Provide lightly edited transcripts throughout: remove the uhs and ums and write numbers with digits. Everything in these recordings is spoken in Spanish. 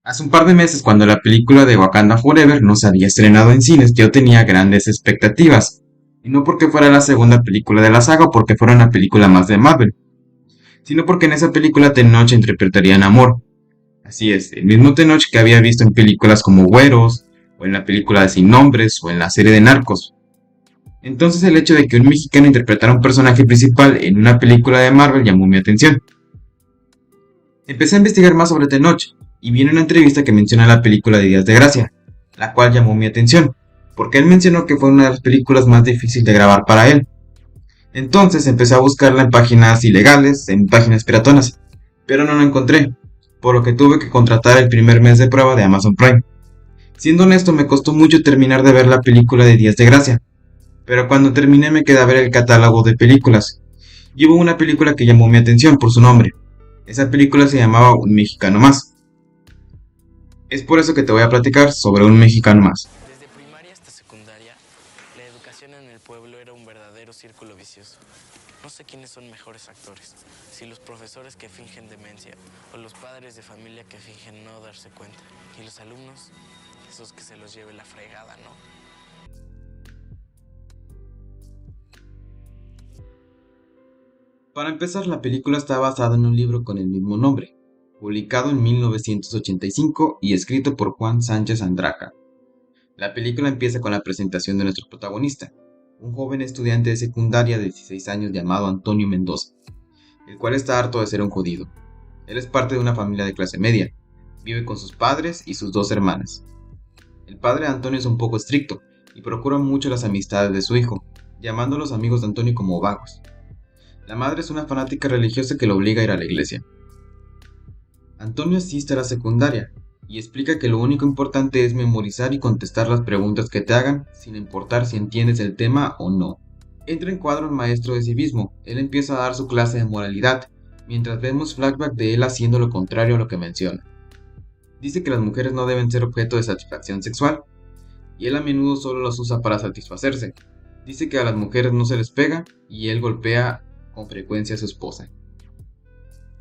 Hace un par de meses, cuando la película de Wakanda Forever no se había estrenado en cines, yo tenía grandes expectativas. Y no porque fuera la segunda película de la saga o porque fuera una película más de Marvel, sino porque en esa película Tenoch interpretaría a Namor. Así es, el mismo Tenoch que había visto en películas como Güeros, o en la película de Sin Nombres, o en la serie de Narcos. Entonces el hecho de que un mexicano interpretara a un personaje principal en una película de Marvel llamó mi atención. Empecé a investigar más sobre Tenoch y vi en una entrevista que menciona la película de Días de Gracia, la cual llamó mi atención, porque él mencionó que fue una de las películas más difíciles de grabar para él. Entonces empecé a buscarla en páginas ilegales, en páginas piratonas, pero no la encontré, por lo que tuve que contratar el primer mes de prueba de Amazon Prime. Siendo honesto, me costó mucho terminar de ver la película de Días de Gracia, pero cuando terminé me quedé a ver el catálogo de películas, y hubo una película que llamó mi atención por su nombre. Esa película se llamaba Un Mexicano Más. Es por eso que te voy a platicar sobre Un Mexicano Más. Desde primaria hasta secundaria, la educación en el pueblo era un verdadero círculo vicioso. No sé quiénes son mejores actores, si los profesores que fingen demencia o los padres de familia que fingen no darse cuenta. Y los alumnos, esos que se los lleve la fregada, ¿no? Para empezar, la película está basada en un libro con el mismo nombre, publicado en 1985 y escrito por Juan Sánchez Andraca. La película empieza con la presentación de nuestro protagonista, un joven estudiante de secundaria de 16 años llamado Antonio Mendoza, el cual está harto de ser un jodido. Él es parte de una familia de clase media, vive con sus padres y sus dos hermanas. El padre de Antonio es un poco estricto y procura mucho las amistades de su hijo, llamando a los amigos de Antonio como vagos. La madre es una fanática religiosa que lo obliga a ir a la iglesia. Antonio asiste a la secundaria y explica que lo único importante es memorizar y contestar las preguntas que te hagan, sin importar si entiendes el tema o no. Entra en cuadro el maestro de civismo. Él empieza a dar su clase de moralidad, mientras vemos flashback de él haciendo lo contrario a lo que menciona. Dice que las mujeres no deben ser objeto de satisfacción sexual, y él a menudo solo las usa para satisfacerse. Dice que a las mujeres no se les pega, y él golpea con frecuencia a su esposa.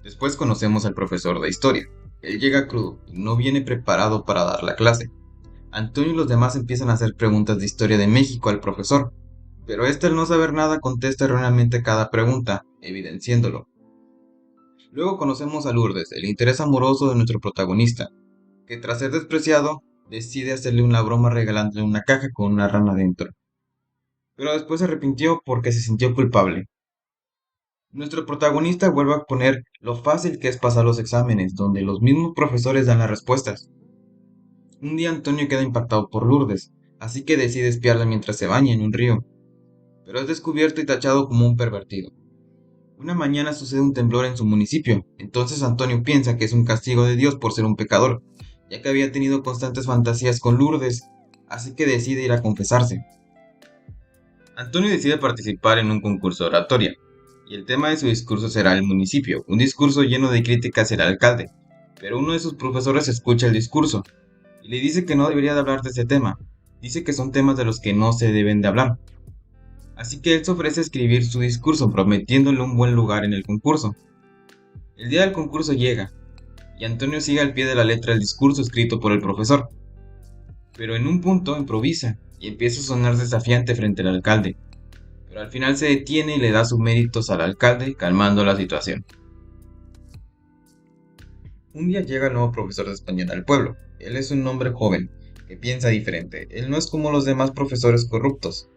Después conocemos al profesor de historia. Él llega crudo y no viene preparado para dar la clase. Antonio y los demás empiezan a hacer preguntas de historia de México al profesor, pero este al no saber nada contesta erróneamente cada pregunta, evidenciándolo. Luego conocemos a Lourdes, el interés amoroso de nuestro protagonista, que tras ser despreciado, decide hacerle una broma regalándole una caja con una rana dentro. Pero después se arrepintió porque se sintió culpable. Nuestro protagonista vuelve a poner lo fácil que es pasar los exámenes, donde los mismos profesores dan las respuestas. Un día Antonio queda impactado por Lourdes, así que decide espiarla mientras se baña en un río, pero es descubierto y tachado como un pervertido. Una mañana sucede un temblor en su municipio, entonces Antonio piensa que es un castigo de Dios por ser un pecador, ya que había tenido constantes fantasías con Lourdes, así que decide ir a confesarse. Antonio decide participar en un concurso de oratoria, y el tema de su discurso será el municipio, un discurso lleno de críticas hacia el alcalde, pero uno de sus profesores escucha el discurso, y le dice que no debería de hablar de ese tema, dice que son temas de los que no se deben de hablar. Así que él se ofrece a escribir su discurso prometiéndole un buen lugar en el concurso. El día del concurso llega, y Antonio sigue al pie de la letra el discurso escrito por el profesor, pero en un punto improvisa y empieza a sonar desafiante frente al alcalde, pero al final se detiene y le da sus méritos al alcalde, calmando la situación. Un día llega el nuevo profesor de español al pueblo. Él es un hombre joven, que piensa diferente. Él no es como los demás profesores corruptos.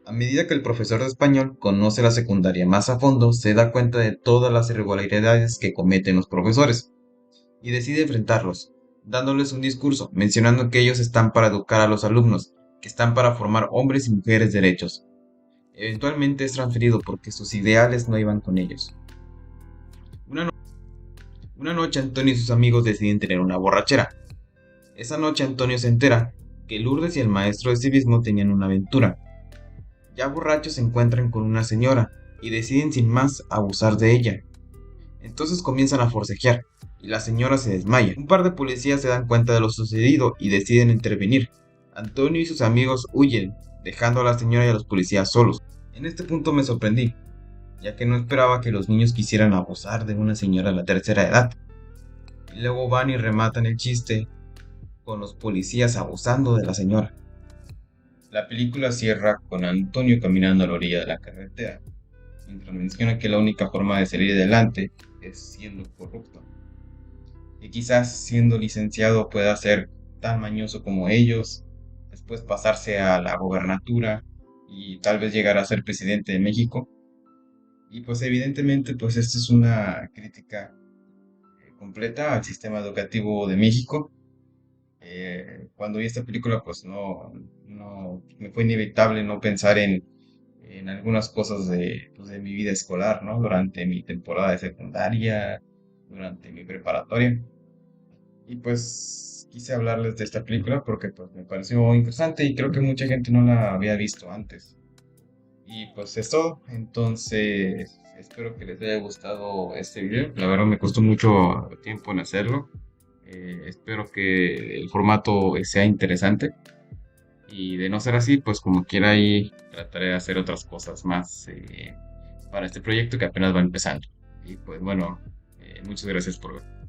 A medida que el profesor de español conoce la secundaria más a fondo, se da cuenta de todas las irregularidades que cometen los profesores, y decide enfrentarlos, dándoles un discurso, mencionando que ellos están para educar a los alumnos, que están para formar hombres y mujeres derechos. Eventualmente es transferido porque sus ideales no iban con ellos. Una noche Antonio y sus amigos deciden tener una borrachera. Esa noche Antonio se entera que Lourdes y el maestro de civismo tenían una aventura. Ya borrachos se encuentran con una señora y deciden sin más abusar de ella. Entonces comienzan a forcejear y la señora se desmaya. Un par de policías se dan cuenta de lo sucedido y deciden intervenir. Antonio y sus amigos huyen, dejando a la señora y a los policías solos. En este punto me sorprendí, ya que no esperaba que los niños quisieran abusar de una señora de la tercera edad. y luego van y rematan el chiste con los policías abusando de la señora. La película cierra con Antonio caminando a la orilla de la carretera, mientras menciona que la única forma de salir adelante es siendo corrupto. Y quizás siendo licenciado pueda ser tan mañoso como ellos, después pasarse a la gobernatura y tal vez llegar a ser presidente de México. Y pues evidentemente pues esta es una crítica completa al sistema educativo de México. Cuando vi esta película pues no me fue inevitable no pensar en algunas cosas pues, de mi vida escolar, ¿no? Durante mi temporada de secundaria, durante mi preparatoria. Y pues quise hablarles de esta película porque pues me pareció interesante y creo que mucha gente no la había visto antes. Y pues es todo. Entonces espero que les haya gustado este video. La verdad me costó mucho tiempo en hacerlo. Espero que el formato sea interesante. Y de no ser así, pues como quiera ahí trataré de hacer otras cosas más para este proyecto que apenas va empezando. Y pues bueno, muchas gracias por ver.